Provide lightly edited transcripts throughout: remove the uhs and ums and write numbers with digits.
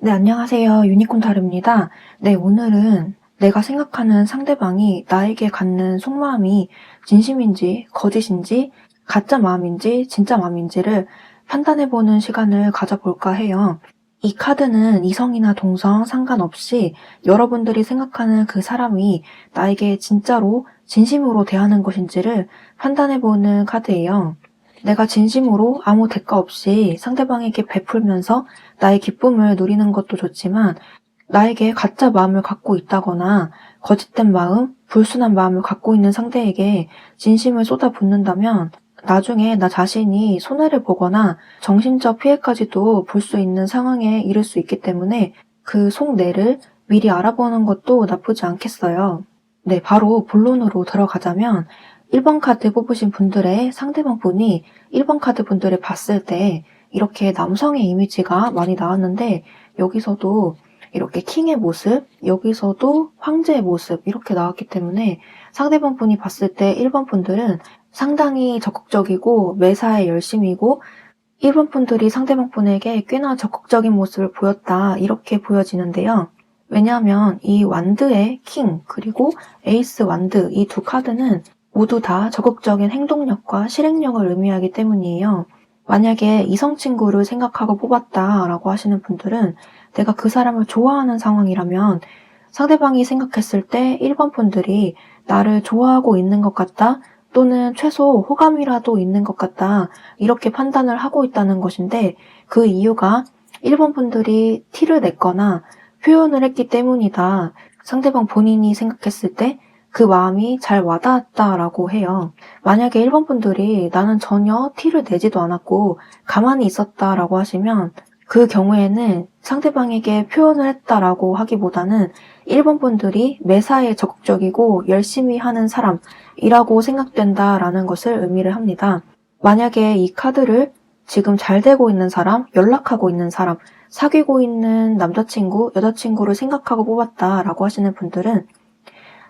네, 안녕하세요. 유니콘 타르입니다. 네, 오늘은 내가 생각하는 상대방이 나에게 갖는 속마음이 진심인지, 거짓인지, 가짜 마음인지, 진짜 마음인지를 판단해보는 시간을 가져볼까 해요. 이 카드는 이성이나 동성 상관없이 여러분들이 생각하는 그 사람이 나에게 진짜로, 진심으로 대하는 것인지를 판단해보는 카드예요. 내가 진심으로 아무 대가 없이 상대방에게 베풀면서 나의 기쁨을 누리는 것도 좋지만 나에게 가짜 마음을 갖고 있다거나 거짓된 마음, 불순한 마음을 갖고 있는 상대에게 진심을 쏟아붓는다면 나중에 나 자신이 손해를 보거나 정신적 피해까지도 볼 수 있는 상황에 이를 수 있기 때문에 그 속내를 미리 알아보는 것도 나쁘지 않겠어요. 네, 바로 본론으로 들어가자면 1번 카드 뽑으신 분들의 상대방 분이 1번 카드 분들을 봤을 때 이렇게 남성의 이미지가 많이 나왔는데 여기서도 이렇게 킹의 모습, 여기서도 황제의 모습 이렇게 나왔기 때문에 상대방 분이 봤을 때 1번 분들은 상당히 적극적이고 매사에 열심이고 1번 분들이 상대방 분에게 꽤나 적극적인 모습을 보였다 이렇게 보여지는데요. 왜냐하면 이 완드의 킹 그리고 에이스 완드 이 두 카드는 모두 다 적극적인 행동력과 실행력을 의미하기 때문이에요. 만약에 이성 친구를 생각하고 뽑았다라고 하시는 분들은 내가 그 사람을 좋아하는 상황이라면 상대방이 생각했을 때 1번 분들이 나를 좋아하고 있는 것 같다 또는 최소 호감이라도 있는 것 같다 이렇게 판단을 하고 있다는 것인데 그 이유가 1번 분들이 티를 냈거나 표현을 했기 때문이다. 상대방 본인이 생각했을 때 그 마음이 잘 와닿았다라고 해요. 만약에 1번 분들이 나는 전혀 티를 내지도 않았고 가만히 있었다라고 하시면 그 경우에는 상대방에게 표현을 했다라고 하기보다는 1번 분들이 매사에 적극적이고 열심히 하는 사람이라고 생각된다라는 것을 의미를 합니다. 만약에 이 카드를 지금 잘 되고 있는 사람, 연락하고 있는 사람, 사귀고 있는 남자친구, 여자친구를 생각하고 뽑았다라고 하시는 분들은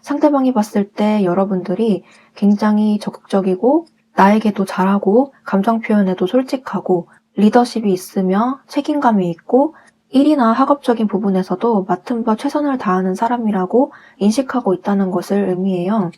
상대방이 봤을 때 여러분들이 굉장히 적극적이고 나에게도 잘하고 감정 표현에도 솔직하고 리더십이 있으며 책임감이 있고 일이나 학업적인 부분에서도 맡은 바 최선을 다하는 사람이라고 인식하고 있다는 것을 의미해요.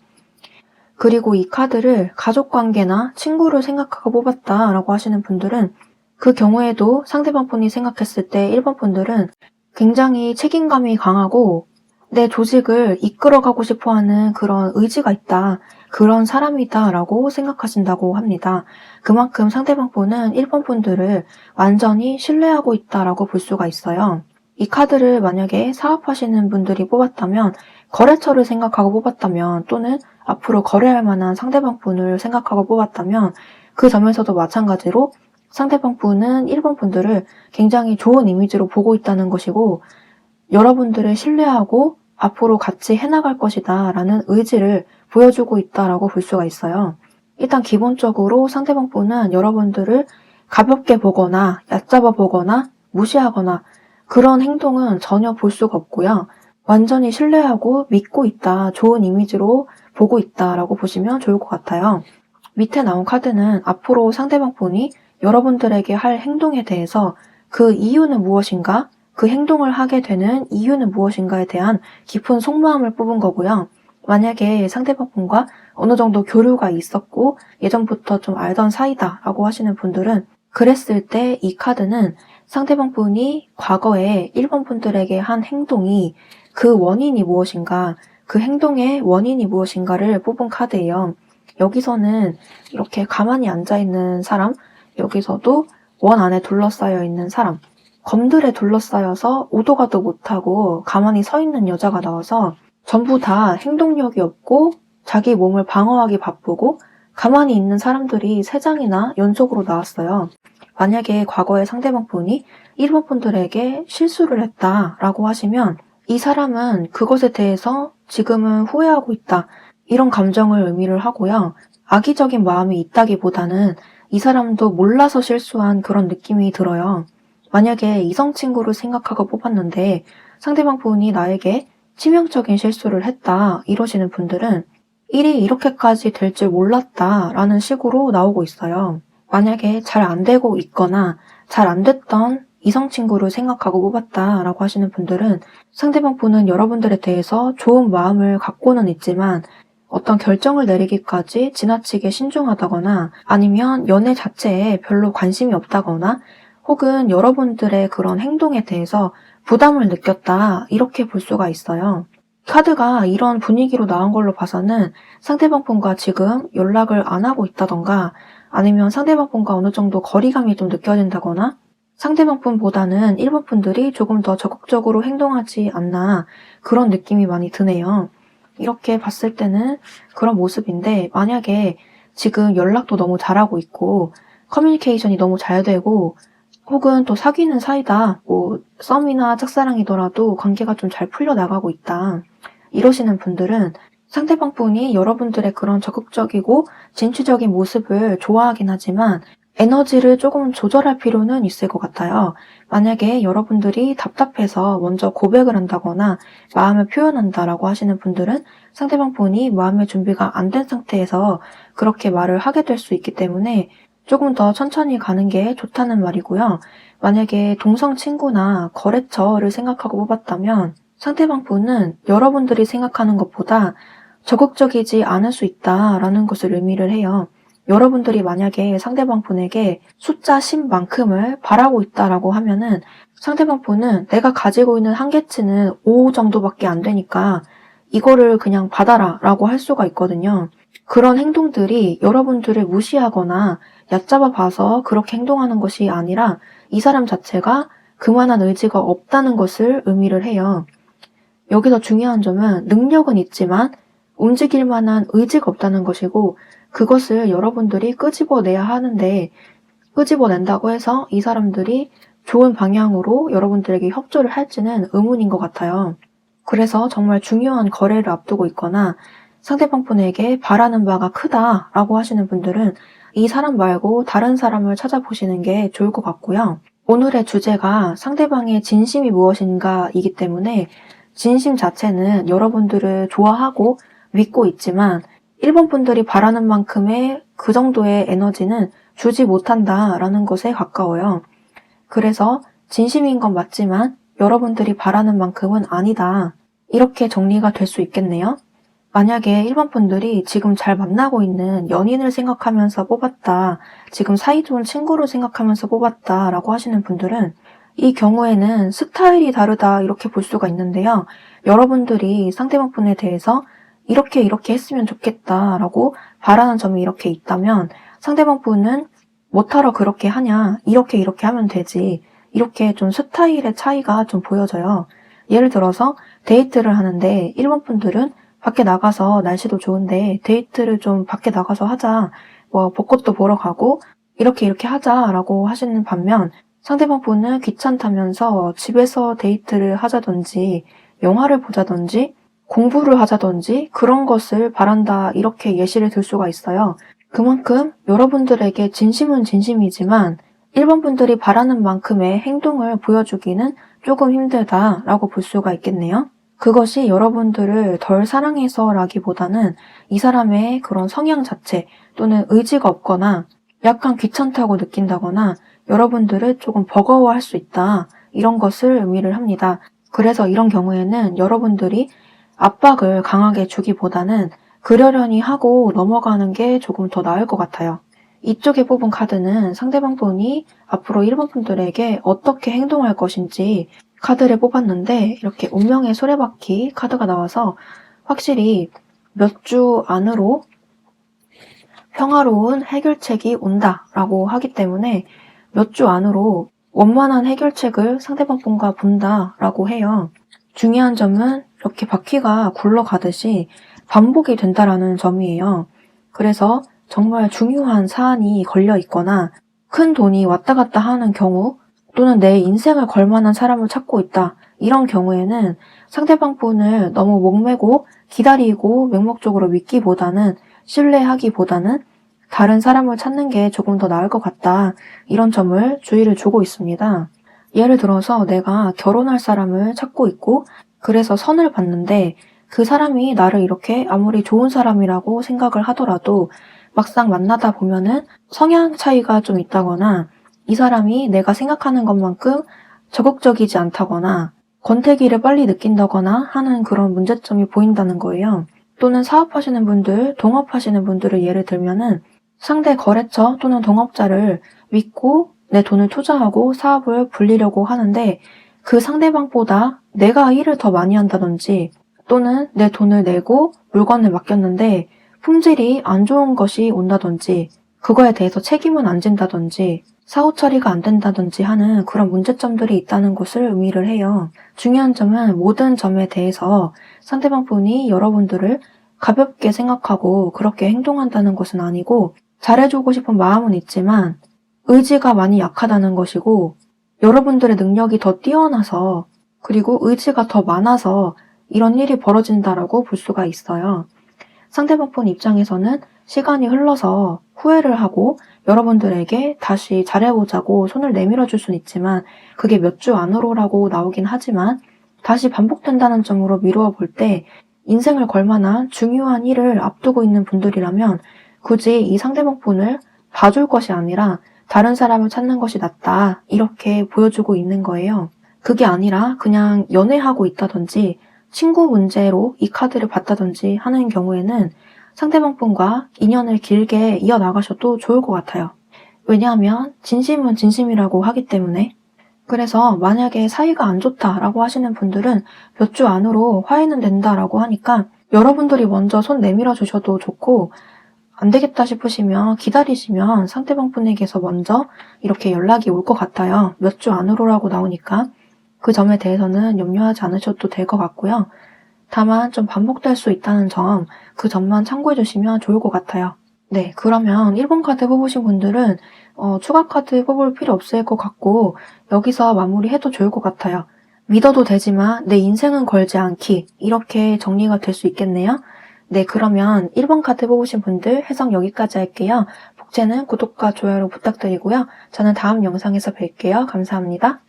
그리고 이 카드를 가족관계나 친구를 생각하고 뽑았다라고 하시는 분들은 그 경우에도 상대방 분이 생각했을 때 1번 분들은 굉장히 책임감이 강하고 내 조직을 이끌어가고 싶어하는 그런 의지가 있다. 그런 사람이다 라고 생각하신다고 합니다. 그만큼 상대방 분은 1번 분들을 완전히 신뢰하고 있다라고 볼 수가 있어요. 이 카드를 만약에 사업하시는 분들이 뽑았다면 거래처를 생각하고 뽑았다면 또는 앞으로 거래할 만한 상대방 분을 생각하고 뽑았다면 그 점에서도 마찬가지로 상대방 분은 1번 분들을 굉장히 좋은 이미지로 보고 있다는 것이고 여러분들을 신뢰하고 앞으로 같이 해나갈 것이다 라는 의지를 보여주고 있다라고 볼 수가 있어요. 일단 기본적으로 상대방 분은 여러분들을 가볍게 보거나 얕잡아 보거나 무시하거나 그런 행동은 전혀 볼 수가 없고요. 완전히 신뢰하고 믿고 있다, 좋은 이미지로 보고 있다라고 보시면 좋을 것 같아요. 밑에 나온 카드는 앞으로 상대방 분이 여러분들에게 할 행동에 대해서 그 이유는 무엇인가, 그 행동을 하게 되는 이유는 무엇인가에 대한 깊은 속마음을 뽑은 거고요. 만약에 상대방 분과 어느 정도 교류가 있었고 예전부터 좀 알던 사이다라고 하시는 분들은 그랬을 때 이 카드는 상대방 분이 과거에 1번 분들에게 한 행동이 그 원인이 무엇인가, 그 행동의 원인이 무엇인가를 뽑은 카드예요. 여기서는 이렇게 가만히 앉아있는 사람, 여기서도 원 안에 둘러싸여 있는 사람, 검들에 둘러싸여서 오도 가도 못하고 가만히 서 있는 여자가 나와서 전부 다 행동력이 없고 자기 몸을 방어하기 바쁘고 가만히 있는 사람들이 3장이나 연속으로 나왔어요. 만약에 과거에 상대방 분이 1번 분들에게 실수를 했다라고 하시면 이 사람은 그것에 대해서 지금은 후회하고 있다. 이런 감정을 의미를 하고요. 악의적인 마음이 있다기보다는 이 사람도 몰라서 실수한 그런 느낌이 들어요. 만약에 이성 친구를 생각하고 뽑았는데 상대방 분이 나에게 치명적인 실수를 했다 이러시는 분들은 일이 이렇게까지 될 줄 몰랐다 라는 식으로 나오고 있어요. 만약에 잘 안 되고 있거나 잘 안 됐던 이성 친구를 생각하고 뽑았다라고 하시는 분들은 상대방 분은 여러분들에 대해서 좋은 마음을 갖고는 있지만 어떤 결정을 내리기까지 지나치게 신중하다거나 아니면 연애 자체에 별로 관심이 없다거나 혹은 여러분들의 그런 행동에 대해서 부담을 느꼈다 이렇게 볼 수가 있어요. 카드가 이런 분위기로 나온 걸로 봐서는 상대방 분과 지금 연락을 안 하고 있다던가 아니면 상대방 분과 어느 정도 거리감이 좀 느껴진다거나 상대방 분보다는 1번 분들이 조금 더 적극적으로 행동하지 않나 그런 느낌이 많이 드네요. 이렇게 봤을 때는 그런 모습인데 만약에 지금 연락도 너무 잘하고 있고 커뮤니케이션이 너무 잘 되고 혹은 또 사귀는 사이다 뭐 썸이나 짝사랑이더라도 관계가 좀 잘 풀려나가고 있다 이러시는 분들은 상대방 분이 여러분들의 그런 적극적이고 진취적인 모습을 좋아하긴 하지만 에너지를 조금 조절할 필요는 있을 것 같아요. 만약에 여러분들이 답답해서 먼저 고백을 한다거나 마음을 표현한다라고 하시는 분들은 상대방 분이 마음의 준비가 안 된 상태에서 그렇게 말을 하게 될 수 있기 때문에 조금 더 천천히 가는 게 좋다는 말이고요. 만약에 동성 친구나 거래처를 생각하고 뽑았다면 상대방 분은 여러분들이 생각하는 것보다 적극적이지 않을 수 있다라는 것을 의미를 해요. 여러분들이 만약에 상대방 분에게 숫자 10만큼을 바라고 있다라고 하면은 상대방 분은 내가 가지고 있는 한계치는 5 정도밖에 안 되니까 이거를 그냥 받아라 라고 할 수가 있거든요. 그런 행동들이 여러분들을 무시하거나 얕잡아 봐서 그렇게 행동하는 것이 아니라 이 사람 자체가 그만한 의지가 없다는 것을 의미를 해요. 여기서 중요한 점은 능력은 있지만 움직일 만한 의지가 없다는 것이고 그것을 여러분들이 끄집어내야 하는데 끄집어낸다고 해서 이 사람들이 좋은 방향으로 여러분들에게 협조를 할지는 의문인 것 같아요. 그래서 정말 중요한 거래를 앞두고 있거나 상대방 분에게 바라는 바가 크다라고 하시는 분들은 이 사람 말고 다른 사람을 찾아보시는 게 좋을 것 같고요. 오늘의 주제가 상대방의 진심이 무엇인가 이기 때문에 진심 자체는 여러분들을 좋아하고 믿고 있지만 1번 분들이 바라는 만큼의 그 정도의 에너지는 주지 못한다라는 것에 가까워요. 그래서 진심인 건 맞지만 여러분들이 바라는 만큼은 아니다. 이렇게 정리가 될 수 있겠네요. 만약에 1번 분들이 지금 잘 만나고 있는 연인을 생각하면서 뽑았다, 지금 사이좋은 친구를 생각하면서 뽑았다 라고 하시는 분들은 이 경우에는 스타일이 다르다 이렇게 볼 수가 있는데요. 여러분들이 상대방 분에 대해서 이렇게 했으면 좋겠다라고 바라는 점이 이렇게 있다면 상대방 분은 뭐하러 그렇게 하냐, 이렇게 하면 되지, 이렇게 좀 스타일의 차이가 좀 보여져요. 예를 들어서 데이트를 하는데 1번 분들은 밖에 나가서 날씨도 좋은데 데이트를 좀 밖에 나가서 하자, 뭐 벚꽃도 보러 가고 이렇게 하자라고 하시는 반면 상대방 분은 귀찮다면서 집에서 데이트를 하자든지 영화를 보자든지 공부를 하자든지 그런 것을 바란다 이렇게 예시를 들 수가 있어요. 그만큼 여러분들에게 진심은 진심이지만 1번 분들이 바라는 만큼의 행동을 보여주기는 조금 힘들다라고 볼 수가 있겠네요. 그것이 여러분들을 덜 사랑해서라기보다는 이 사람의 그런 성향 자체 또는 의지가 없거나 약간 귀찮다고 느낀다거나 여러분들을 조금 버거워할 수 있다 이런 것을 의미를 합니다. 그래서 이런 경우에는 여러분들이 압박을 강하게 주기보다는 그러려니 하고 넘어가는 게 조금 더 나을 것 같아요. 이쪽에 뽑은 카드는 상대방 분이 앞으로 1번 분들에게 어떻게 행동할 것인지 카드를 뽑았는데 이렇게 운명의 수레바퀴 카드가 나와서 확실히 몇 주 안으로 평화로운 해결책이 온다라고 하기 때문에 몇 주 안으로 원만한 해결책을 상대방 분과 본다라고 해요. 중요한 점은 이렇게 바퀴가 굴러가듯이 반복이 된다라는 점이에요. 그래서 정말 중요한 사안이 걸려 있거나 큰 돈이 왔다 갔다 하는 경우 또는 내 인생을 걸 만한 사람을 찾고 있다. 이런 경우에는 상대방 분을 너무 목매고 기다리고 맹목적으로 믿기보다는 신뢰하기보다는 다른 사람을 찾는 게 조금 더 나을 것 같다. 이런 점을 주의를 주고 있습니다. 예를 들어서 내가 결혼할 사람을 찾고 있고 그래서 선을 봤는데 그 사람이 나를 이렇게 아무리 좋은 사람이라고 생각을 하더라도 막상 만나다 보면은 성향 차이가 좀 있다거나 이 사람이 내가 생각하는 것만큼 적극적이지 않다거나 권태기를 빨리 느낀다거나 하는 그런 문제점이 보인다는 거예요. 또는 사업하시는 분들, 동업하시는 분들을 예를 들면은 상대 거래처 또는 동업자를 믿고 내 돈을 투자하고 사업을 불리려고 하는데 그 상대방보다 내가 일을 더 많이 한다든지 또는 내 돈을 내고 물건을 맡겼는데 품질이 안 좋은 것이 온다든지 그거에 대해서 책임은 안 진다든지 사후 처리가 안 된다든지 하는 그런 문제점들이 있다는 것을 의미를 해요. 중요한 점은 모든 점에 대해서 상대방 분이 여러분들을 가볍게 생각하고 그렇게 행동한다는 것은 아니고 잘해주고 싶은 마음은 있지만 의지가 많이 약하다는 것이고 여러분들의 능력이 더 뛰어나서 그리고 의지가 더 많아서 이런 일이 벌어진다라고 볼 수가 있어요. 상대방 분 입장에서는 시간이 흘러서 후회를 하고 여러분들에게 다시 잘해보자고 손을 내밀어 줄 수는 있지만 그게 몇 주 안으로라고 나오긴 하지만 다시 반복된다는 점으로 미루어 볼 때 인생을 걸 만한 중요한 일을 앞두고 있는 분들이라면 굳이 이 상대방 분을 봐줄 것이 아니라 다른 사람을 찾는 것이 낫다 이렇게 보여주고 있는 거예요. 그게 아니라 그냥 연애하고 있다든지 친구 문제로 이 카드를 봤다든지 하는 경우에는 상대방 분과 인연을 길게 이어나가셔도 좋을 것 같아요. 왜냐하면 진심은 진심이라고 하기 때문에. 그래서 만약에 사이가 안 좋다라고 하시는 분들은 몇 주 안으로 화해는 된다라고 하니까 여러분들이 먼저 손 내밀어 주셔도 좋고 안 되겠다 싶으시면 기다리시면 상대방 분에게서 먼저 이렇게 연락이 올 것 같아요. 몇 주 안으로라고 나오니까 그 점에 대해서는 염려하지 않으셔도 될 것 같고요. 다만 좀 반복될 수 있다는 점, 그 점만 참고해 주시면 좋을 것 같아요. 네, 그러면 1번 카드 뽑으신 분들은 추가 카드 뽑을 필요 없을 것 같고 여기서 마무리해도 좋을 것 같아요. 믿어도 되지만 내 인생은 걸지 않기 이렇게 정리가 될 수 있겠네요. 네, 그러면 1번 카드 뽑으신 분들 해석 여기까지 할게요. 복제는 구독과 좋아요로 부탁드리고요. 저는 다음 영상에서 뵐게요. 감사합니다.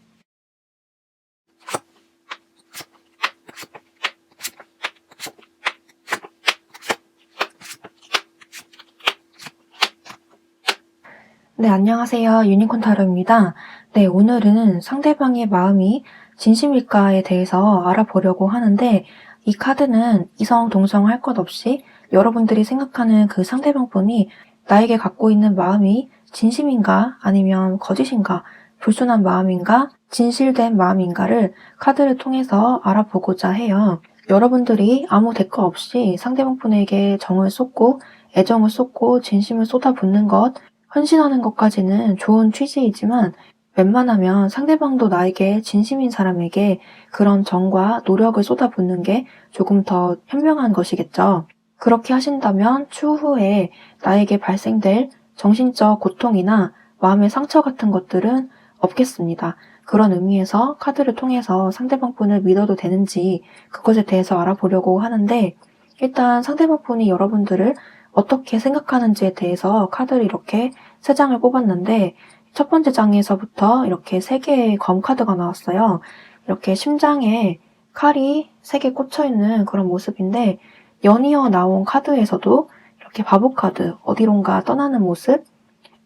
네, 안녕하세요. 유니콘 타로입니다. 네, 오늘은 상대방의 마음이 진심일까에 대해서 알아보려고 하는데 이 카드는 이성, 동성 할 것 없이 여러분들이 생각하는 그 상대방 분이 나에게 갖고 있는 마음이 진심인가 아니면 거짓인가 불순한 마음인가 진실된 마음인가를 카드를 통해서 알아보고자 해요. 여러분들이 아무 대가 없이 상대방 분에게 정을 쏟고 애정을 쏟고 진심을 쏟아붓는 것 헌신하는 것까지는 좋은 취지이지만 웬만하면 상대방도 나에게 진심인 사람에게 그런 정과 노력을 쏟아붓는 게 조금 더 현명한 것이겠죠. 그렇게 하신다면 추후에 나에게 발생될 정신적 고통이나 마음의 상처 같은 것들은 없겠습니다. 그런 의미에서 카드를 통해서 상대방 분을 믿어도 되는지 그것에 대해서 알아보려고 하는데 일단 상대방 분이 여러분들을 어떻게 생각하는지에 대해서 카드를 이렇게 3장을 뽑았는데 첫 번째 장에서부터 이렇게 3개의 검 카드가 나왔어요. 이렇게 심장에 칼이 3개 꽂혀있는 그런 모습인데 연이어 나온 카드에서도 이렇게 바보 카드, 어디론가 떠나는 모습,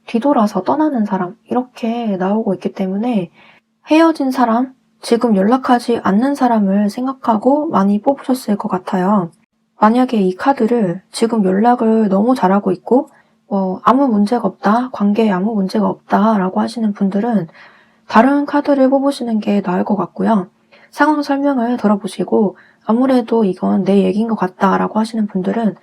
뒤돌아서 떠나는 사람 이렇게 나오고 있기 때문에 헤어진 사람, 지금 연락하지 않는 사람을 생각하고 많이 뽑으셨을 것 같아요. 만약에 이 카드를 지금 연락을 너무 잘하고 있고 아무 문제가 없다, 관계에 아무 문제가 없다라고 하시는 분들은 다른 카드를 뽑으시는 게 나을 것 같고요. 상황 설명을 들어보시고 아무래도 이건 내 얘기인 것 같다라고 하시는 분들은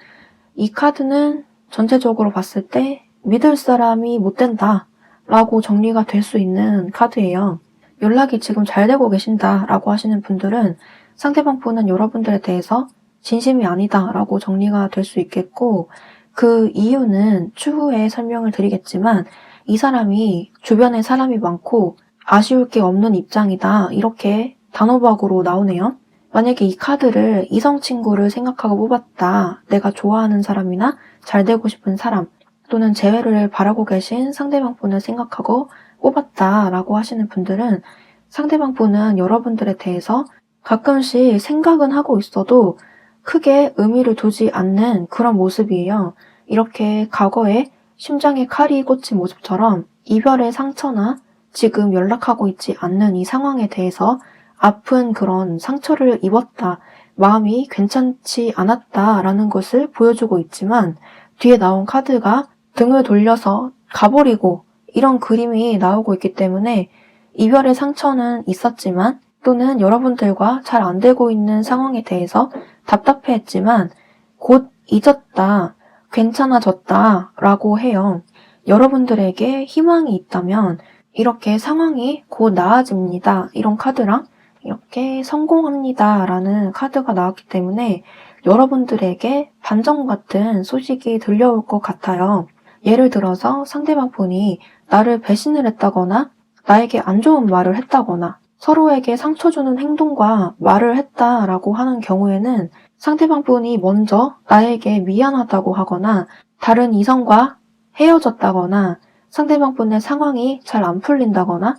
이 카드는 전체적으로 봤을 때 믿을 사람이 못 된다라고 정리가 될 수 있는 카드예요. 연락이 지금 잘 되고 계신다라고 하시는 분들은 상대방 분은 여러분들에 대해서 진심이 아니다라고 정리가 될 수 있겠고 그 이유는 추후에 설명을 드리겠지만 이 사람이 주변에 사람이 많고 아쉬울 게 없는 입장이다 이렇게 단호박으로 나오네요. 만약에 이 카드를 이성 친구를 생각하고 뽑았다. 내가 좋아하는 사람이나 잘 되고 싶은 사람 또는 재회를 바라고 계신 상대방 분을 생각하고 뽑았다라고 하시는 분들은 상대방 분은 여러분들에 대해서 가끔씩 생각은 하고 있어도 크게 의미를 두지 않는 그런 모습이에요. 이렇게 과거에 심장에 칼이 꽂힌 모습처럼 이별의 상처나 지금 연락하고 있지 않는 이 상황에 대해서 아픈 그런 상처를 입었다, 마음이 괜찮지 않았다라는 것을 보여주고 있지만 뒤에 나온 카드가 등을 돌려서 가버리고 이런 그림이 나오고 있기 때문에 이별의 상처는 있었지만 또는 여러분들과 잘 안 되고 있는 상황에 대해서 답답해했지만 곧 잊었다, 괜찮아졌다 라고 해요. 여러분들에게 희망이 있다면 이렇게 상황이 곧 나아집니다. 이런 카드랑 이렇게 성공합니다 라는 카드가 나왔기 때문에 여러분들에게 반전 같은 소식이 들려올 것 같아요. 예를 들어서 상대방 분이 나를 배신을 했다거나 나에게 안 좋은 말을 했다거나 서로에게 상처 주는 행동과 말을 했다라고 하는 경우에는 상대방 분이 먼저 나에게 미안하다고 하거나 다른 이성과 헤어졌다거나 상대방 분의 상황이 잘 안 풀린다거나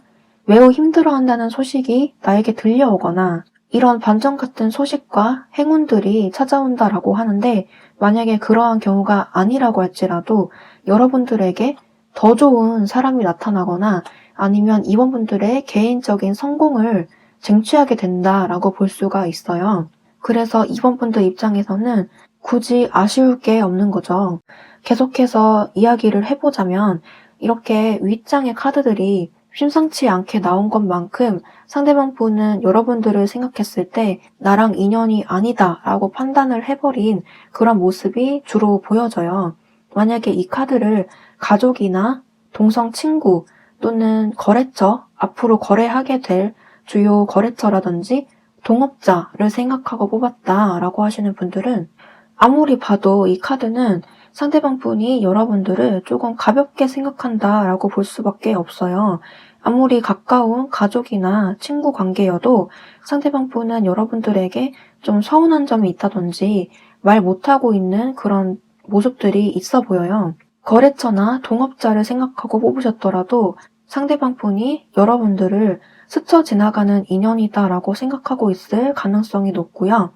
매우 힘들어한다는 소식이 나에게 들려오거나 이런 반전 같은 소식과 행운들이 찾아온다라고 하는데 만약에 그러한 경우가 아니라고 할지라도 여러분들에게 더 좋은 사람이 나타나거나 아니면 이번 분들의 개인적인 성공을 쟁취하게 된다라고 볼 수가 있어요. 그래서 이번 분들 입장에서는 굳이 아쉬울 게 없는 거죠. 계속해서 이야기를 해보자면 이렇게 윗장의 카드들이 심상치 않게 나온 것만큼 상대방 분은 여러분들을 생각했을 때 나랑 인연이 아니다 라고 판단을 해버린 그런 모습이 주로 보여져요. 만약에 이 카드를 가족이나 동성 친구 또는 거래처, 앞으로 거래하게 될 주요 거래처라든지 동업자를 생각하고 뽑았다라고 하시는 분들은 아무리 봐도 이 카드는 상대방 분이 여러분들을 조금 가볍게 생각한다라고 볼 수밖에 없어요. 아무리 가까운 가족이나 친구 관계여도 상대방 분은 여러분들에게 좀 서운한 점이 있다든지 말 못하고 있는 그런 모습들이 있어 보여요. 거래처나 동업자를 생각하고 뽑으셨더라도 상대방 분이 여러분들을 스쳐 지나가는 인연이다라고 생각하고 있을 가능성이 높고요.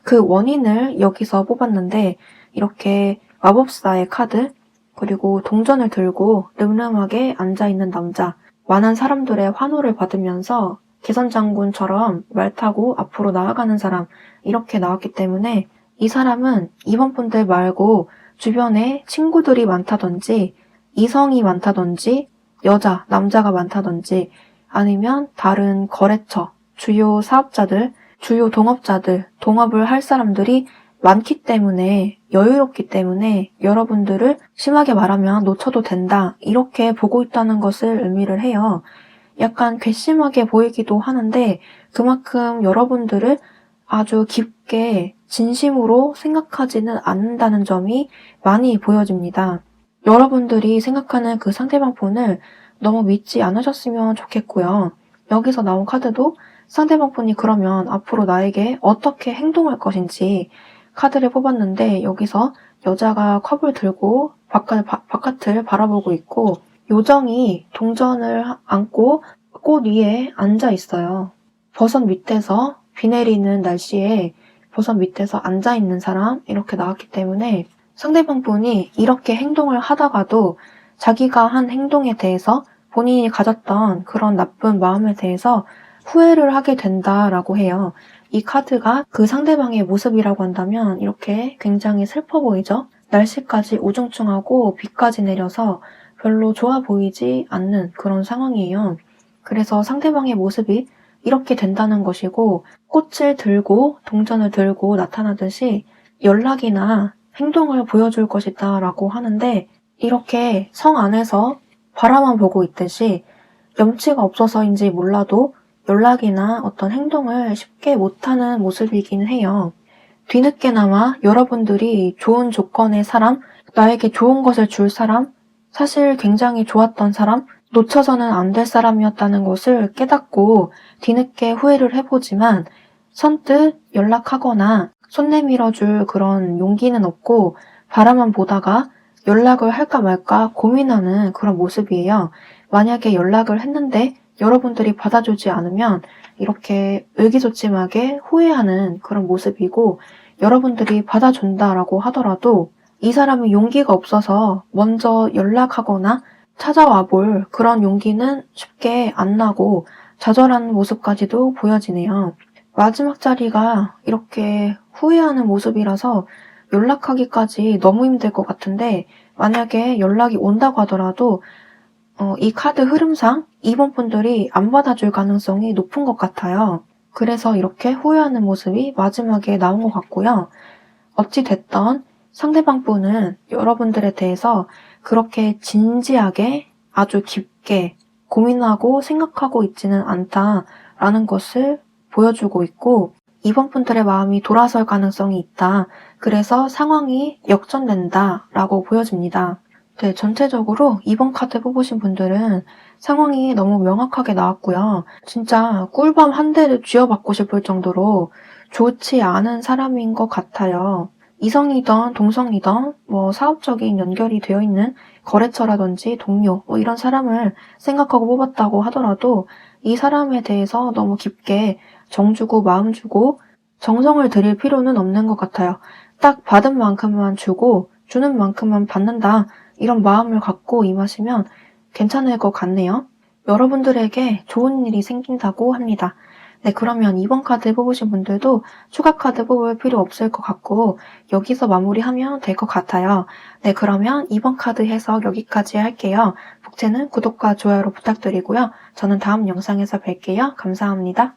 그 원인을 여기서 뽑았는데 이렇게 마법사의 카드, 그리고 동전을 들고 늠름하게 앉아있는 남자, 많은 사람들의 환호를 받으면서 개선장군처럼 말 타고 앞으로 나아가는 사람, 이렇게 나왔기 때문에 이 사람은 이번 분들 말고 주변에 친구들이 많다든지 이성이 많다든지 여자, 남자가 많다든지 아니면 다른 거래처, 주요 사업자들, 주요 동업자들, 동업을 할 사람들이 많기 때문에 여유롭기 때문에 여러분들을 심하게 말하면 놓쳐도 된다 이렇게 보고 있다는 것을 의미를 해요. 약간 괘씸하게 보이기도 하는데 그만큼 여러분들을 아주 깊게 진심으로 생각하지는 않는다는 점이 많이 보여집니다. 여러분들이 생각하는 그 상대방 분을 너무 믿지 않으셨으면 좋겠고요. 여기서 나온 카드도 상대방 분이 그러면 앞으로 나에게 어떻게 행동할 것인지 카드를 뽑았는데 여기서 여자가 컵을 들고 바깥을 바라보고 있고 요정이 동전을 안고 꽃 위에 앉아 있어요. 버섯 밑에서 비 내리는 날씨에 버섯 밑에서 앉아 있는 사람 이렇게 나왔기 때문에 상대방 분이 이렇게 행동을 하다가도 자기가 한 행동에 대해서 본인이 가졌던 그런 나쁜 마음에 대해서 후회를 하게 된다라고 해요. 이 카드가 그 상대방의 모습이라고 한다면 이렇게 굉장히 슬퍼 보이죠? 날씨까지 우중충하고 비까지 내려서 별로 좋아 보이지 않는 그런 상황이에요. 그래서 상대방의 모습이 이렇게 된다는 것이고 꽃을 들고 동전을 들고 나타나듯이 연락이나 행동을 보여줄 것이다 라고 하는데 이렇게 성 안에서 바라만 보고 있듯이 염치가 없어서인지 몰라도 연락이나 어떤 행동을 쉽게 못하는 모습이긴 해요. 뒤늦게나마 여러분들이 좋은 조건의 사람, 나에게 좋은 것을 줄 사람, 사실 굉장히 좋았던 사람, 놓쳐서는 안 될 사람이었다는 것을 깨닫고 뒤늦게 후회를 해보지만 선뜻 연락하거나 손 내밀어줄 그런 용기는 없고 바라만 보다가 연락을 할까 말까 고민하는 그런 모습이에요. 만약에 연락을 했는데 여러분들이 받아주지 않으면 이렇게 의기소침하게 후회하는 그런 모습이고 여러분들이 받아준다라고 하더라도 이 사람이 용기가 없어서 먼저 연락하거나 찾아와 볼 그런 용기는 쉽게 안 나고 좌절하는 모습까지도 보여지네요. 마지막 자리가 이렇게 후회하는 모습이라서 연락하기까지 너무 힘들 것 같은데, 만약에 연락이 온다고 하더라도 이 카드 흐름상 이번 분들이 안 받아줄 가능성이 높은 것 같아요. 그래서 이렇게 후회하는 모습이 마지막에 나온 것 같고요. 어찌 됐던 상대방 분은 여러분들에 대해서 그렇게 진지하게 아주 깊게 고민하고 생각하고 있지는 않다라는 것을 보여주고 있고, 이번 분들의 마음이 돌아설 가능성이 있다. 그래서 상황이 역전된다라고 보여집니다. 네, 전체적으로 이번 카드 뽑으신 분들은 상황이 너무 명확하게 나왔고요. 진짜 꿀밤 한 대를 쥐어받고 싶을 정도로 좋지 않은 사람인 것 같아요. 이성이든 동성이든 사업적인 연결이 되어 있는 거래처라든지 동료 이런 사람을 생각하고 뽑았다고 하더라도 이 사람에 대해서 너무 깊게 정 주고 마음 주고 정성을 들일 필요는 없는 것 같아요. 딱 받은 만큼만 주고 주는 만큼만 받는다, 이런 마음을 갖고 임하시면 괜찮을 것 같네요. 여러분들에게 좋은 일이 생긴다고 합니다. 네, 그러면 이번 카드 뽑으신 분들도 추가 카드 뽑을 필요 없을 것 같고 여기서 마무리하면 될 것 같아요. 네, 그러면 이번 카드 해석 여기까지 할게요. 복채는 구독과 좋아요로 부탁드리고요. 저는 다음 영상에서 뵐게요. 감사합니다.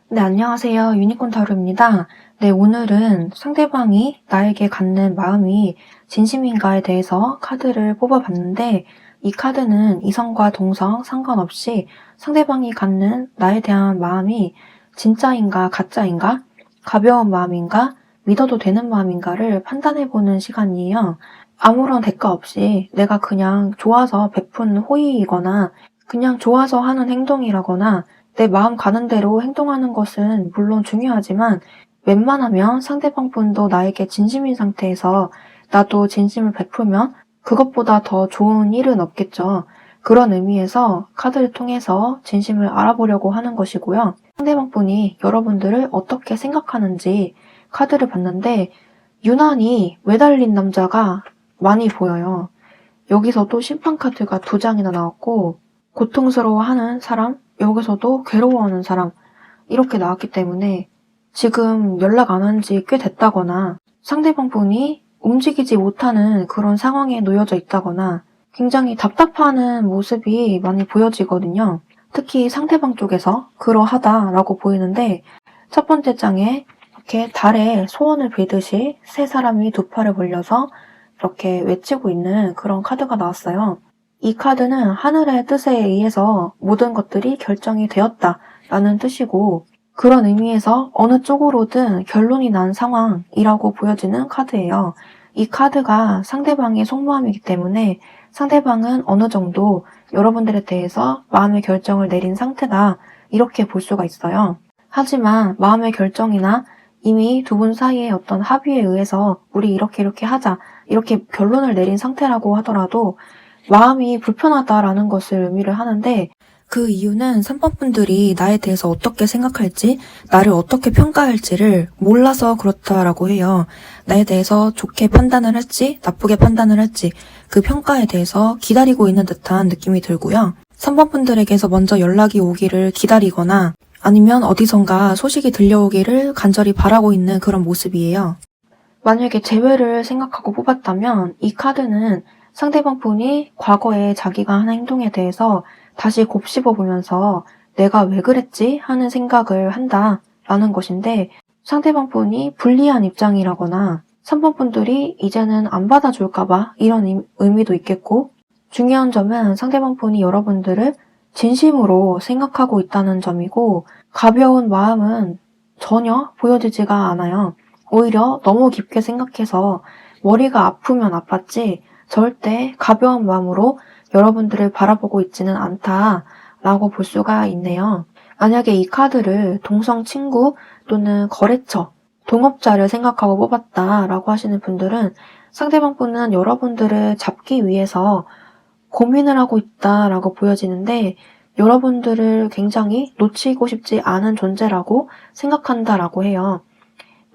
네, 안녕하세요. 유니콘 타로입니다. 네, 오늘은 상대방이 나에게 갖는 마음이 진심인가에 대해서 카드를 뽑아봤는데, 이 카드는 이성과 동성 상관없이 상대방이 갖는 나에 대한 마음이 진짜인가 가짜인가, 가벼운 마음인가, 믿어도 되는 마음인가를 판단해보는 시간이에요. 아무런 대가 없이 내가 그냥 좋아서 베푼 호의이거나 그냥 좋아서 하는 행동이라거나 내 마음 가는 대로 행동하는 것은 물론 중요하지만, 웬만하면 상대방 분도 나에게 진심인 상태에서 나도 진심을 베풀면 그것보다 더 좋은 일은 없겠죠. 그런 의미에서 카드를 통해서 진심을 알아보려고 하는 것이고요. 상대방 분이 여러분들을 어떻게 생각하는지 카드를 봤는데 유난히 매달린 남자가 많이 보여요. 여기서도 심판 카드가 2장이나 나왔고, 고통스러워하는 사람, 여기서도 괴로워하는 사람, 이렇게 나왔기 때문에 지금 연락 안 한 지 꽤 됐다거나 상대방 분이 움직이지 못하는 그런 상황에 놓여져 있다거나 굉장히 답답하는 모습이 많이 보여지거든요. 특히 상대방 쪽에서 그러하다라고 보이는데, 첫 번째 장에 이렇게 달에 소원을 빌듯이 세 사람이 2팔을 벌려서 이렇게 외치고 있는 그런 카드가 나왔어요. 이 카드는 하늘의 뜻에 의해서 모든 것들이 결정이 되었다라는 뜻이고, 그런 의미에서 어느 쪽으로든 결론이 난 상황이라고 보여지는 카드예요. 이 카드가 상대방의 속마음이기 때문에 상대방은 어느 정도 여러분들에 대해서 마음의 결정을 내린 상태다, 이렇게 볼 수가 있어요. 하지만 마음의 결정이나 이미 두 분 사이의 어떤 합의에 의해서 우리 이렇게 하자, 이렇게 결론을 내린 상태라고 하더라도 마음이 불편하다라는 것을 의미를 하는데, 그 이유는 3번 분들이 나에 대해서 어떻게 생각할지, 나를 어떻게 평가할지를 몰라서 그렇다라고 해요. 나에 대해서 좋게 판단을 할지 나쁘게 판단을 할지 그 평가에 대해서 기다리고 있는 듯한 느낌이 들고요. 3번 분들에게서 먼저 연락이 오기를 기다리거나 아니면 어디선가 소식이 들려오기를 간절히 바라고 있는 그런 모습이에요. 만약에 재회를 생각하고 뽑았다면 이 카드는 상대방 분이 과거에 자기가 한 행동에 대해서 다시 곱씹어 보면서 내가 왜 그랬지 하는 생각을 한다라는 것인데, 상대방 분이 불리한 입장이라거나 3번 분들이 이제는 안 받아줄까봐 이런 의미도 있겠고, 중요한 점은 상대방 분이 여러분들을 진심으로 생각하고 있다는 점이고, 가벼운 마음은 전혀 보여지지가 않아요. 오히려 너무 깊게 생각해서 머리가 아프면 아팠지 절대 가벼운 마음으로 여러분들을 바라보고 있지는 않다라고 볼 수가 있네요. 만약에 이 카드를 동성 친구 또는 거래처, 동업자를 생각하고 뽑았다라고 하시는 분들은 상대방 분은 여러분들을 잡기 위해서 고민을 하고 있다라고 보여지는데 여러분들을 굉장히 놓치고 싶지 않은 존재라고 생각한다라고 해요.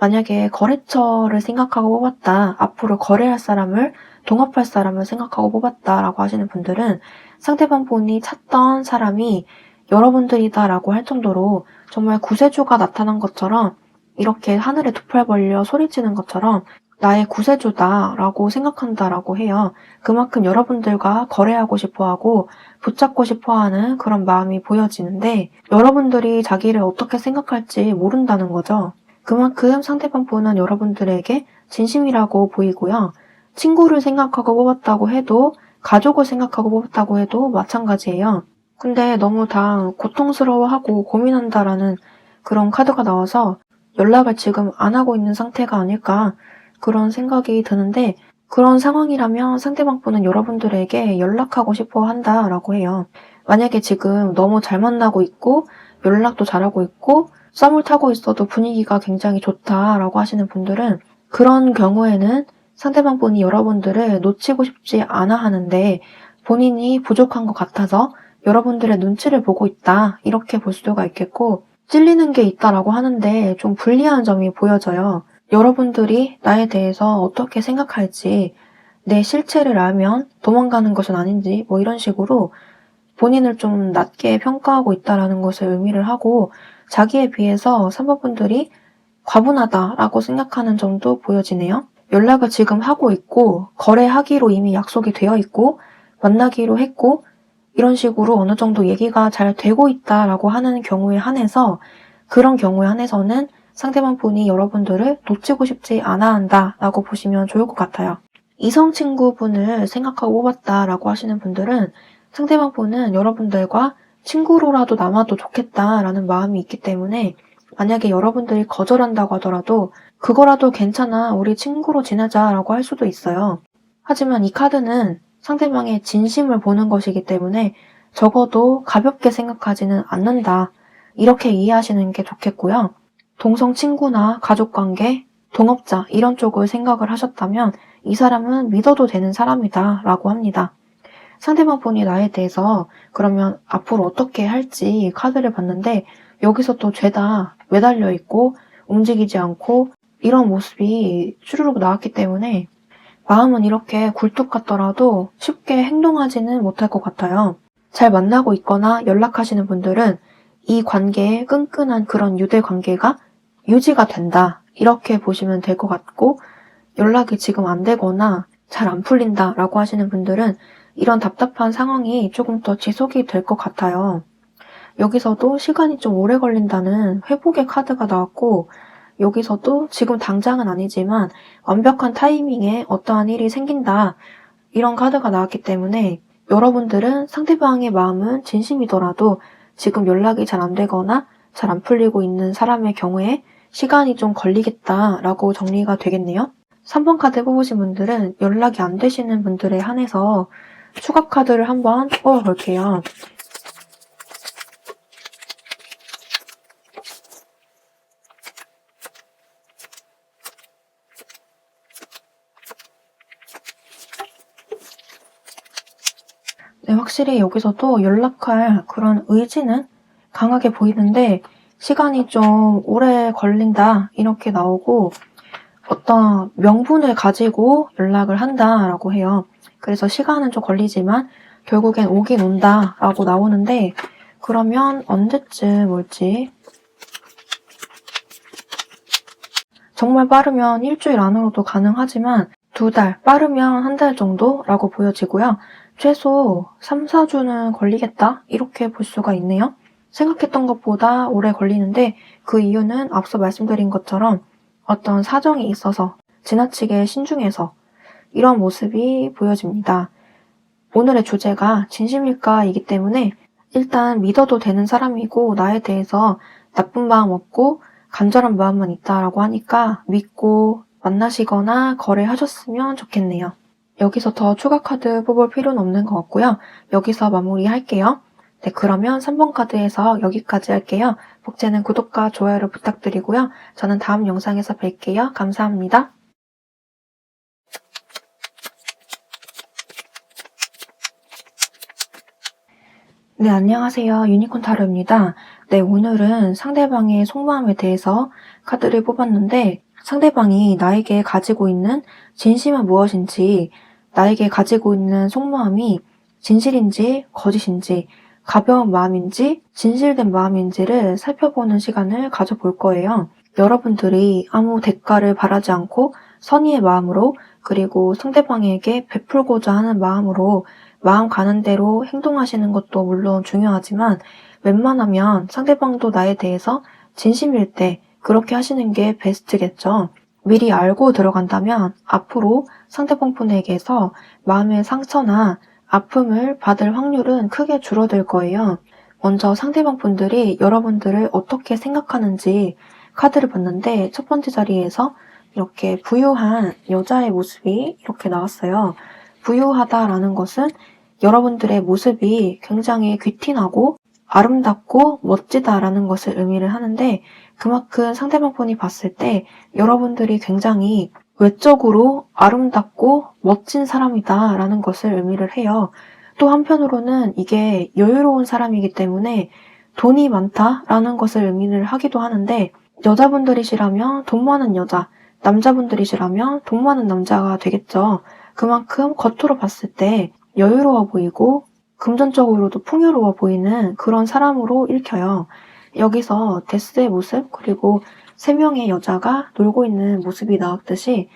만약에 거래처를 생각하고 뽑았다, 앞으로 거래할 사람을, 동업할 사람을 생각하고 뽑았다라고 하시는 분들은 상대방 분이 찾던 사람이 여러분들이다라고 할 정도로 정말 구세주가 나타난 것처럼, 이렇게 하늘에 두 팔 벌려 소리치는 것처럼 나의 구세주다라고 생각한다라고 해요. 그만큼 여러분들과 거래하고 싶어하고 붙잡고 싶어하는 그런 마음이 보여지는데 여러분들이 자기를 어떻게 생각할지 모른다는 거죠. 그만큼 상대방 분은 여러분들에게 진심이라고 보이고요. 친구를 생각하고 뽑았다고 해도, 가족을 생각하고 뽑았다고 해도 마찬가지예요. 근데 너무 다 고통스러워하고 고민한다라는 그런 카드가 나와서 연락을 지금 안 하고 있는 상태가 아닐까 그런 생각이 드는데, 그런 상황이라면 상대방 분은 여러분들에게 연락하고 싶어 한다라고 해요. 만약에 지금 너무 잘 만나고 있고 연락도 잘하고 있고 썸을 타고 있어도 분위기가 굉장히 좋다라고 하시는 분들은 그런 경우에는 상대방 분이 여러분들을 놓치고 싶지 않아 하는데 본인이 부족한 것 같아서 여러분들의 눈치를 보고 있다, 이렇게 볼 수가 있겠고, 찔리는 게 있다라고 하는데 좀 불리한 점이 보여져요. 여러분들이 나에 대해서 어떻게 생각할지, 내 실체를 알면 도망가는 것은 아닌지 뭐 이런 식으로 본인을 좀 낮게 평가하고 있다라는 것을 의미를 하고, 자기에 비해서 산모분들이 과분하다라고 생각하는 점도 보여지네요. 연락을 지금 하고 있고 거래하기로 이미 약속이 되어 있고 만나기로 했고 이런 식으로 어느 정도 얘기가 잘 되고 있다라고 하는 경우에 한해서, 그런 경우에 한해서는 상대방 분이 여러분들을 놓치고 싶지 않아 한다라고 보시면 좋을 것 같아요. 이성 친구분을 생각하고 뽑았다라고 하시는 분들은 상대방 분은 여러분들과 친구로라도 남아도 좋겠다라는 마음이 있기 때문에 만약에 여러분들이 거절한다고 하더라도 그거라도 괜찮아, 우리 친구로 지내자라고 할 수도 있어요. 하지만 이 카드는 상대방의 진심을 보는 것이기 때문에 적어도 가볍게 생각하지는 않는다, 이렇게 이해하시는 게 좋겠고요. 동성 친구나 가족관계, 동업자 이런 쪽을 생각을 하셨다면 이 사람은 믿어도 되는 사람이다 라고 합니다. 상대방 분이 나에 대해서 그러면 앞으로 어떻게 할지 카드를 봤는데 여기서 또 죄다 매달려 있고 움직이지 않고 이런 모습이 쭈루룩 나왔기 때문에 마음은 이렇게 굴뚝 같더라도 쉽게 행동하지는 못할 것 같아요. 잘 만나고 있거나 연락하시는 분들은 이 관계의 끈끈한 그런 유대 관계가 유지가 된다, 이렇게 보시면 될 것 같고, 연락이 지금 안 되거나 잘 안 풀린다라고 하시는 분들은 이런 답답한 상황이 조금 더 지속이 될 것 같아요. 여기서도 시간이 좀 오래 걸린다는 회복의 카드가 나왔고, 여기서도 지금 당장은 아니지만 완벽한 타이밍에 어떠한 일이 생긴다, 이런 카드가 나왔기 때문에 여러분들은 상대방의 마음은 진심이더라도 지금 연락이 잘 안 되거나 잘 안 풀리고 있는 사람의 경우에 시간이 좀 걸리겠다라고 정리가 되겠네요. 3번 카드 뽑으신 분들은 연락이 안 되시는 분들에 한해서 추가 카드를 한번 뽑아볼게요. 네, 확실히 여기서도 연락할 그런 의지는 강하게 보이는데 시간이 좀 오래 걸린다, 이렇게 나오고 어떤 명분을 가지고 연락을 한다라고 해요. 그래서 시간은 좀 걸리지만 결국엔 오긴 온다라고 나오는데, 그러면 언제쯤 올지, 정말 빠르면 일주일 안으로도 가능하지만 2달, 빠르면 1달 정도라고 보여지고요. 최소 3, 4주는 걸리겠다, 이렇게 볼 수가 있네요. 생각했던 것보다 오래 걸리는데 그 이유는 앞서 말씀드린 것처럼 어떤 사정이 있어서 지나치게 신중해서 이런 모습이 보여집니다. 오늘의 주제가 진심일까이기 때문에 일단 믿어도 되는 사람이고 나에 대해서 나쁜 마음 없고 간절한 마음만 있다라고 하니까 믿고 만나시거나 거래하셨으면 좋겠네요. 여기서 더 추가 카드 뽑을 필요는 없는 것 같고요. 여기서 마무리할게요. 네, 그러면 3번 카드에서 여기까지 할게요. 복제는 구독과 좋아요를 부탁드리고요. 저는 다음 영상에서 뵐게요. 감사합니다. 네, 안녕하세요. 유니콘 타로입니다. 네, 오늘은 상대방의 속마음에 대해서 카드를 뽑았는데 상대방이 나에게 가지고 있는 진심은 무엇인지, 나에게 가지고 있는 속마음이 진실인지 거짓인지, 가벼운 마음인지 진실된 마음인지를 살펴보는 시간을 가져볼 거예요. 여러분들이 아무 대가를 바라지 않고 선의의 마음으로, 그리고 상대방에게 베풀고자 하는 마음으로 마음 가는 대로 행동하시는 것도 물론 중요하지만 웬만하면 상대방도 나에 대해서 진심일 때 그렇게 하시는 게 베스트겠죠. 미리 알고 들어간다면 앞으로 상대방 분에게서 마음의 상처나 아픔을 받을 확률은 크게 줄어들 거예요. 먼저 상대방 분들이 여러분들을 어떻게 생각하는지 카드를 봤는데 첫 번째 자리에서 이렇게 부유한 여자의 모습이 이렇게 나왔어요. 부유하다라는 것은 여러분들의 모습이 굉장히 귀티나고 아름답고 멋지다라는 것을 의미를 하는데 그만큼 상대방 분이 봤을 때 여러분들이 굉장히 외적으로 아름답고 멋진 사람이다라는 것을 의미를 해요. 또 한편으로는 이게 여유로운 사람이기 때문에 돈이 많다라는 것을 의미를 하기도 하는데 여자분들이시라면 돈 많은 여자, 남자분들이시라면 돈 많은 남자가 되겠죠. 그만큼 겉으로 봤을 때 여유로워 보이고 금전적으로도 풍요로워 보이는 그런 사람으로 읽혀요. 여기서 데스의 모습 그리고 세 명의 여자가 놀고 있는 모습이 나왔듯이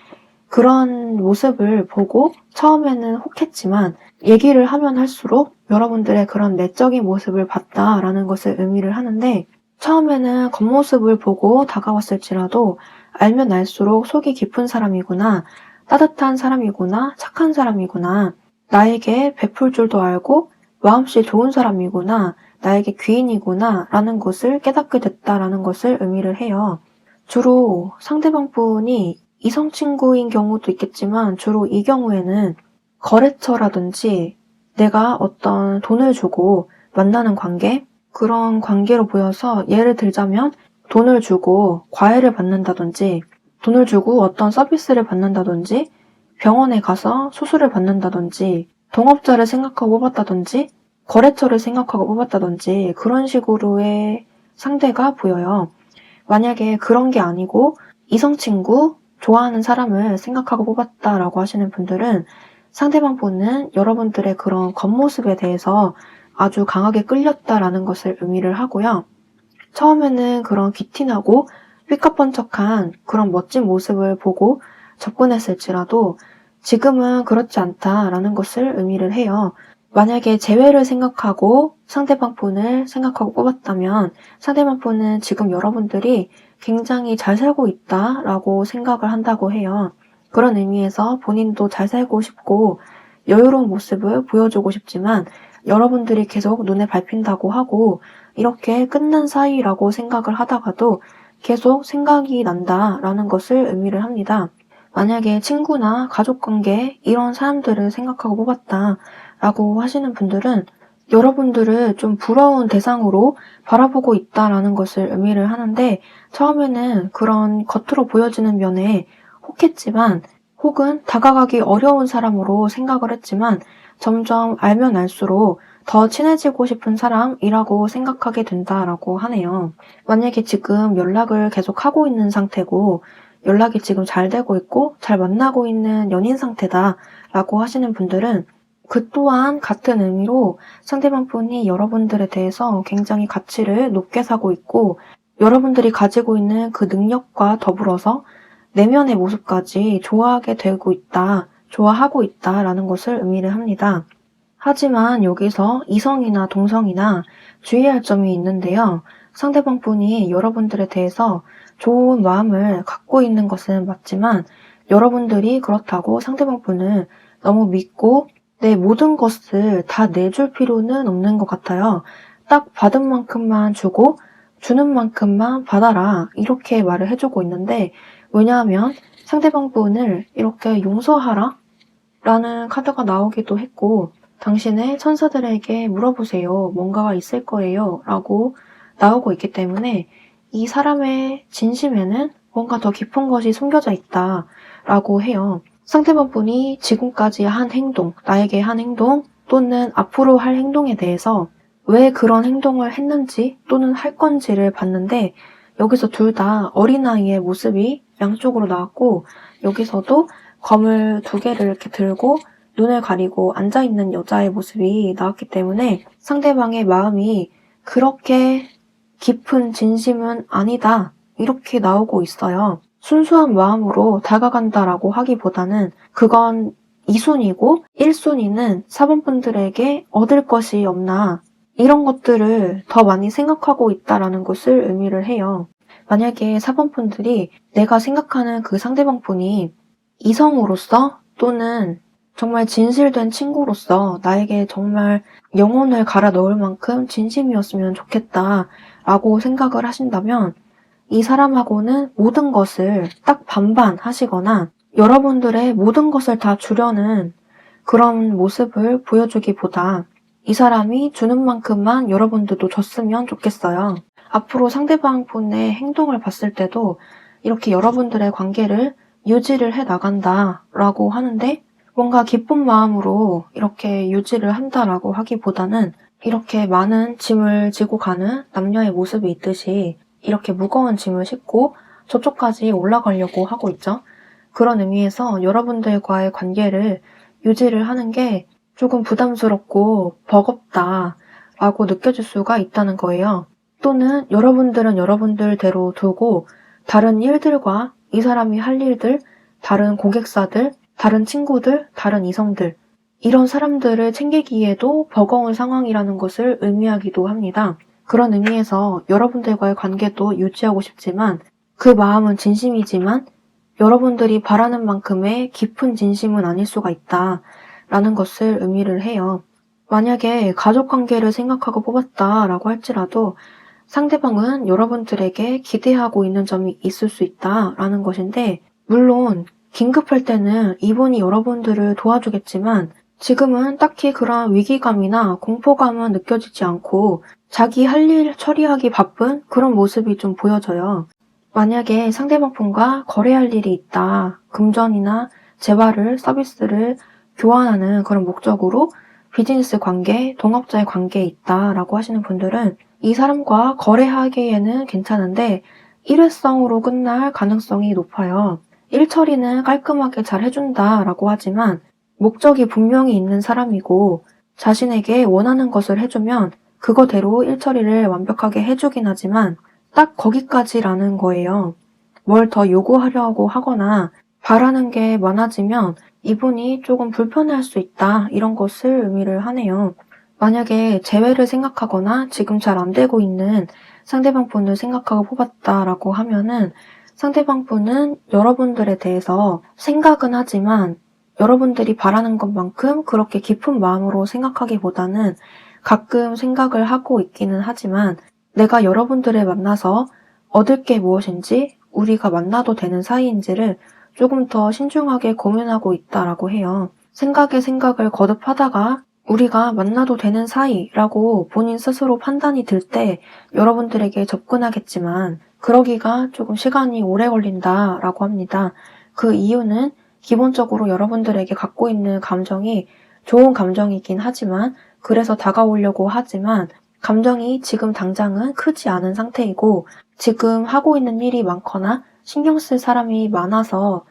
그런 모습을 보고 처음에는 혹했지만 얘기를 하면 할수록 여러분들의 그런 내적인 모습을 봤다라는 것을 의미를 하는데 처음에는 겉모습을 보고 다가왔을지라도 알면 알수록 속이 깊은 사람이구나, 따뜻한 사람이구나, 착한 사람이구나, 나에게 베풀 줄도 알고 마음씨 좋은 사람이구나, 나에게 귀인이구나 라는 것을 깨닫게 됐다라는 것을 의미를 해요. 주로 상대방 분이 이성 친구인 경우도 있겠지만 주로 이 경우에는 거래처라든지 내가 어떤 돈을 주고 만나는 관계, 그런 관계로 보여서 예를 들자면 돈을 주고 과외를 받는다든지 돈을 주고 어떤 서비스를 받는다든지 병원에 가서 수술을 받는다든지 동업자를 생각하고 뽑았다든지 거래처를 생각하고 뽑았다든지 그런 식으로의 상대가 보여요. 만약에 그런 게 아니고 이성 친구, 좋아하는 사람을 생각하고 뽑았다라고 하시는 분들은 상대방 분은 여러분들의 그런 겉모습에 대해서 아주 강하게 끌렸다라는 것을 의미를 하고요. 처음에는 그런 귀티나고 삐까뻔쩍한 그런 멋진 모습을 보고 접근했을지라도 지금은 그렇지 않다라는 것을 의미를 해요. 만약에 재회를 생각하고 상대방 분을 생각하고 뽑았다면 상대방 분은 지금 여러분들이 굉장히 잘 살고 있다라고 생각을 한다고 해요. 그런 의미에서 본인도 잘 살고 싶고 여유로운 모습을 보여주고 싶지만 여러분들이 계속 눈에 밟힌다고 하고 이렇게 끝난 사이라고 생각을 하다가도 계속 생각이 난다라는 것을 의미를 합니다. 만약에 친구나 가족관계 이런 사람들을 생각하고 뽑았다라고 하시는 분들은 여러분들을 좀 부러운 대상으로 바라보고 있다라는 것을 의미를 하는데 처음에는 그런 겉으로 보여지는 면에 혹했지만 혹은 다가가기 어려운 사람으로 생각을 했지만 점점 알면 알수록 더 친해지고 싶은 사람이라고 생각하게 된다라고 하네요. 만약에 지금 연락을 계속 하고 있는 상태고 연락이 지금 잘 되고 있고 잘 만나고 있는 연인 상태다라고 하시는 분들은 그 또한 같은 의미로 상대방 분이 여러분들에 대해서 굉장히 가치를 높게 사고 있고 여러분들이 가지고 있는 그 능력과 더불어서 내면의 모습까지 좋아하게 되고 있다, 좋아하고 있다라는 것을 의미를 합니다. 하지만 여기서 이성이나 동성이나 주의할 점이 있는데요. 상대방 분이 여러분들에 대해서 좋은 마음을 갖고 있는 것은 맞지만 여러분들이 그렇다고 상대방 분을 너무 믿고 내 모든 것을 다 내줄 필요는 없는 것 같아요. 딱 받은 만큼만 주고 주는 만큼만 받아라 이렇게 말을 해주고 있는데 왜냐하면 상대방 분을 이렇게 용서하라 라는 카드가 나오기도 했고 당신의 천사들에게 물어보세요. 뭔가가 있을 거예요. 라고 나오고 있기 때문에 이 사람의 진심에는 뭔가 더 깊은 것이 숨겨져 있다 라고 해요. 상대방 분이 지금까지 한 행동, 나에게 한 행동 또는 앞으로 할 행동에 대해서 왜 그런 행동을 했는지 또는 할 건지를 봤는데 여기서 둘 다 어린아이의 모습이 양쪽으로 나왔고 여기서도 검을 2개를 이렇게 들고 눈을 가리고 앉아있는 여자의 모습이 나왔기 때문에 상대방의 마음이 그렇게 깊은 진심은 아니다 이렇게 나오고 있어요. 순수한 마음으로 다가간다라고 하기보다는 그건 2순위고 1순위는 4번분들에게 얻을 것이 없나 이런 것들을 더 많이 생각하고 있다라는 것을 의미를 해요. 만약에 4번분들이 내가 생각하는 그 상대방 분이 이성으로서 또는 정말 진실된 친구로서 나에게 정말 영혼을 갈아 넣을 만큼 진심이었으면 좋겠다라고 생각을 하신다면 이 사람하고는 모든 것을 딱 반반 하시거나 여러분들의 모든 것을 다 주려는 그런 모습을 보여주기보다 이 사람이 주는 만큼만 여러분들도 줬으면 좋겠어요. 앞으로 상대방 분의 행동을 봤을 때도 이렇게 여러분들의 관계를 유지를 해 나간다라고 하는데 뭔가 기쁜 마음으로 이렇게 유지를 한다라고 하기보다는 이렇게 많은 짐을 지고 가는 남녀의 모습이 있듯이 이렇게 무거운 짐을 싣고 저쪽까지 올라가려고 하고 있죠. 그런 의미에서 여러분들과의 관계를 유지를 하는 게 조금 부담스럽고 버겁다라고 느껴질 수가 있다는 거예요. 또는 여러분들은 여러분들대로 두고 다른 일들과 이 사람이 할 일들, 다른 고객사들, 다른 친구들, 다른 이성들 이런 사람들을 챙기기에도 버거운 상황이라는 것을 의미하기도 합니다. 그런 의미에서 여러분들과의 관계도 유지하고 싶지만 그 마음은 진심이지만 여러분들이 바라는 만큼의 깊은 진심은 아닐 수가 있다라는 것을 의미를 해요. 만약에 가족관계를 생각하고 뽑았다라고 할지라도 상대방은 여러분들에게 기대하고 있는 점이 있을 수 있다라는 것인데 물론 긴급할 때는 이분이 여러분들을 도와주겠지만 지금은 딱히 그런 위기감이나 공포감은 느껴지지 않고 자기 할 일 처리하기 바쁜 그런 모습이 좀 보여져요. 만약에 상대방 분과 거래할 일이 있다. 금전이나 재화를, 서비스를 교환하는 그런 목적으로 비즈니스 관계, 동업자의 관계에 있다라고 하시는 분들은 이 사람과 거래하기에는 괜찮은데 일회성으로 끝날 가능성이 높아요. 일 처리는 깔끔하게 잘 해준다라고 하지만 목적이 분명히 있는 사람이고 자신에게 원하는 것을 해주면 그거대로 일 처리를 완벽하게 해주긴 하지만 딱 거기까지라는 거예요. 뭘 더 요구하려고 하거나 바라는 게 많아지면 이분이 조금 불편해할 수 있다 이런 것을 의미를 하네요. 만약에 재회를 생각하거나 지금 잘 안 되고 있는 상대방 분을 생각하고 뽑았다라고 하면은 상대방 분은 여러분들에 대해서 생각은 하지만 여러분들이 바라는 것만큼 그렇게 깊은 마음으로 생각하기보다는 가끔 생각을 하고 있기는 하지만 내가 여러분들을 만나서 얻을 게 무엇인지 우리가 만나도 되는 사이인지를 조금 더 신중하게 고민하고 있다라고 해요. 생각에 생각을 거듭하다가 우리가 만나도 되는 사이라고 본인 스스로 판단이 들 때 여러분들에게 접근하겠지만 그러기가 조금 시간이 오래 걸린다라고 합니다. 그 이유는 기본적으로 여러분들에게 갖고 있는 감정이 좋은 감정이긴 하지만 그래서 다가오려고 하지만 감정이 지금 당장은 크지 않은 상태이고 지금 하고 있는 일이 많거나 신경 쓸 사람이 많아서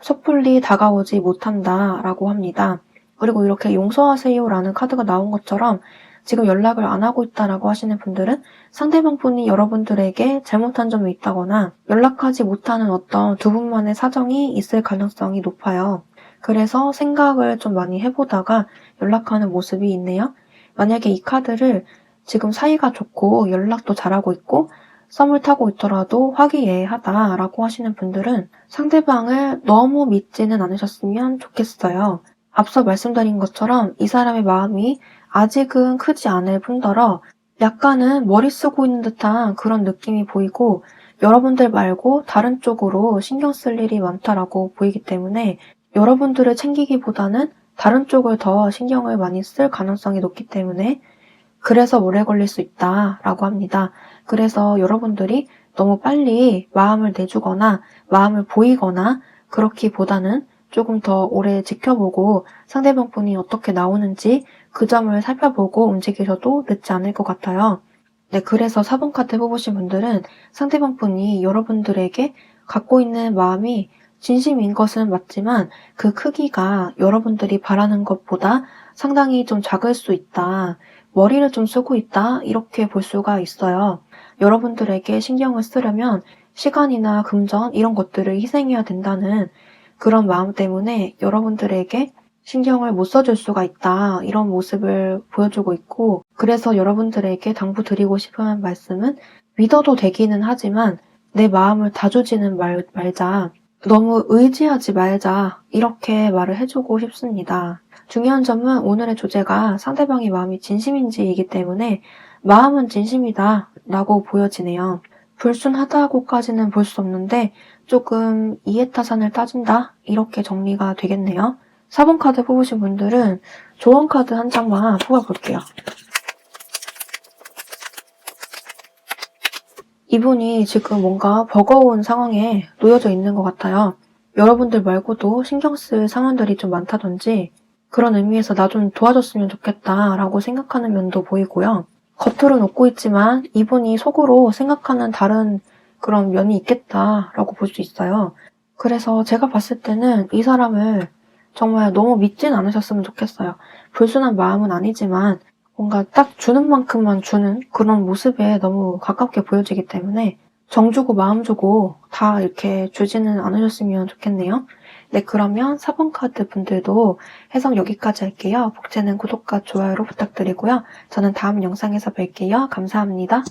섣불리 다가오지 못한다라고 합니다. 그리고 이렇게 용서하세요라는 카드가 나온 것처럼 지금 연락을 안 하고 있다라고 하시는 분들은 상대방 분이 여러분들에게 잘못한 점이 있다거나 연락하지 못하는 어떤 두 분만의 사정이 있을 가능성이 높아요. 그래서 생각을 좀 많이 해보다가 연락하는 모습이 있네요. 만약에 이 카드를 지금 사이가 좋고 연락도 잘하고 있고 썸을 타고 있더라도 화기애애하다라고 하시는 분들은 상대방을 너무 믿지는 않으셨으면 좋겠어요. 앞서 말씀드린 것처럼 이 사람의 마음이 아직은 크지 않을 뿐더러 약간은 머리 쓰고 있는 듯한 그런 느낌이 보이고 여러분들 말고 다른 쪽으로 신경 쓸 일이 많다라고 보이기 때문에 여러분들을 챙기기보다는 다른 쪽을 더 신경을 많이 쓸 가능성이 높기 때문에 그래서 오래 걸릴 수 있다라고 합니다. 그래서 여러분들이 너무 빨리 마음을 내주거나 마음을 보이거나 그렇기보다는 조금 더 오래 지켜보고 상대방 분이 어떻게 나오는지 그 점을 살펴보고 움직이셔도 늦지 않을 것 같아요. 네, 그래서 4번 카드 뽑으신 분들은 상대방 분이 여러분들에게 갖고 있는 마음이 진심인 것은 맞지만 그 크기가 여러분들이 바라는 것보다 상당히 좀 작을 수 있다. 머리를 좀 쓰고 있다. 이렇게 볼 수가 있어요. 여러분들에게 신경을 쓰려면 시간이나 금전 이런 것들을 희생해야 된다는 그런 마음 때문에 여러분들에게 신경을 못 써줄 수가 있다. 이런 모습을 보여주고 있고, 그래서 여러분들에게 당부드리고 싶은 말씀은 믿어도 되기는 하지만 내 마음을 다 주지는 말자. 너무 의지하지 말자. 이렇게 말을 해주고 싶습니다. 중요한 점은 오늘의 주제가 상대방의 마음이 진심인지이기 때문에 마음은 진심이다 라고 보여지네요. 불순하다고까지는 볼 수 없는데 조금 이해타산을 따진다? 이렇게 정리가 되겠네요. 4번 카드 뽑으신 분들은 조언 카드 한 장만 뽑아볼게요. 이분이 지금 뭔가 버거운 상황에 놓여져 있는 것 같아요. 여러분들 말고도 신경 쓸 상황들이 좀 많다든지 그런 의미에서 나 좀 도와줬으면 좋겠다라고 생각하는 면도 보이고요. 겉으로는 웃고 있지만 이분이 속으로 생각하는 다른 그런 면이 있겠다라고 볼 수 있어요. 그래서 제가 봤을 때는 이 사람을 정말 너무 믿진 않으셨으면 좋겠어요. 불순한 마음은 아니지만 뭔가 딱 주는 만큼만 주는 그런 모습에 너무 가깝게 보여지기 때문에 정 주고 마음 주고 다 이렇게 주지는 않으셨으면 좋겠네요. 네, 그러면 4번 카드 분들도 해석 여기까지 할게요. 복제는 구독과 좋아요로 부탁드리고요. 저는 다음 영상에서 뵐게요. 감사합니다.